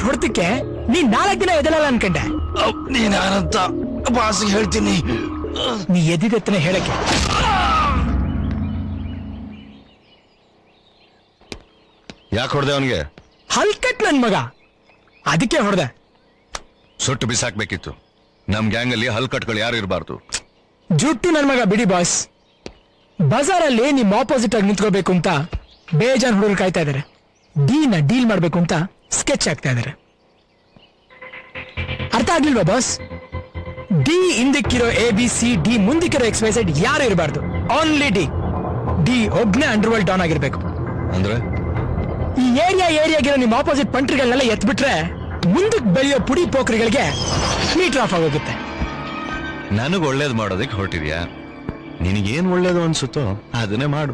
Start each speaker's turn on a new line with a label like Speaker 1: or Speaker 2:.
Speaker 1: ಕೊಟ್ಟು ಹೊಡ್ತಕ್ಕೆ ನೀನ್ 4 ದಿನ ಎದಲಲ್ಲ ಅನ್ಕಂಡೆ.
Speaker 2: ನೀನಾನಂತ ಬಾಸಿಗೆ ಹೇಳ್ತೀನಿ.
Speaker 1: ನೀ ಎದ್ದಿದ್ದೆತ್ತನೆ ಹೇಳಕ್ಕೆ.
Speaker 3: ಯಾಕೆ ಹೊಡೆದೆ ಅವನಿಗೆ?
Speaker 1: ಹಲ್ಕಟ್ ನನ್ ಮಗ, ಅದಕ್ಕೆ ಹೊಡೆದೆ.
Speaker 3: ಸುಟ್ಟು ಬಿಸಾಕ್ಬೇಕಿತ್ತು. ನಮ್ ಗ್ಯಾಂಗ್ ಅಲ್ಲಿ ಹಲ್ಕಟ್ಗಳು ಯಾರು ಇರಬಾರ್ದು.
Speaker 1: ಜುಟ್ಟು ನನ್ ಮಗ ಬಿಡಿ ಬಾಸ್. ಬಜಾರಲ್ಲಿ ನಿಮ್ ಆಪೋಸಿಟ್ ಆಗಿ ನಿಂತ್ಕೋಬೇಕು ಅಂತ ಬೇಜಾನ್ ಹುಡುಗರು ಕಾಯ್ತಾ ಇದಾರೆ. ಡಿನ ಡೀಲ್ ಮಾಡ್ಬೇಕು ಅಂತ ಸ್ಕೆಚ್ ಆಗ್ತಾ ಇದಾರೆ. ಅರ್ಥ ಆಗ್ಲಿಲ್ವಾ ಬಾಸ್? ಡಿ ಹಿಂದಕ್ಕಿರೋ ABC, ಡಿ ಮುಂದಕ್ಕಿರೋ XYZ ಯಾರು ಇರಬಾರ್ದು. ಓನ್ಲಿ ಡಿ ಒಬ್ನೇ ಅಂಡರ್ವರ್ಲ್ಡ್ ಡೌನ್ ಆಗಿರ್ಬೇಕು.
Speaker 3: ಅಂದ್ರೆ
Speaker 1: ಈ ಏರಿಯಾಗಿರೋ ನಿಮ್ ಆಪೋಸಿಟ್ ಪಂಟ್ರಿಗಳನ್ನೆಲ್ಲ ಎತ್ಬಿಟ್ರೆ ಮುಂದಕ್ಕೆ ಬೆಳೆಯೋ ಪುಡಿ ಪೋಖ್ರಿಗಳಿಗೆ ಮೀಟರ್ ಆಫ್ ಆಗೋಗುತ್ತೆ.
Speaker 3: ನನಗ್ ಒಳ್ಳೇದು ಮಾಡೋದಕ್ಕೆ ಹೊರಟಿದ್ಯಾ? ನಿನಗೇನ್ ಒಳ್ಳೇದು ಅನ್ಸುತ್ತೋ ಅದನ್ನೇ ಮಾಡು.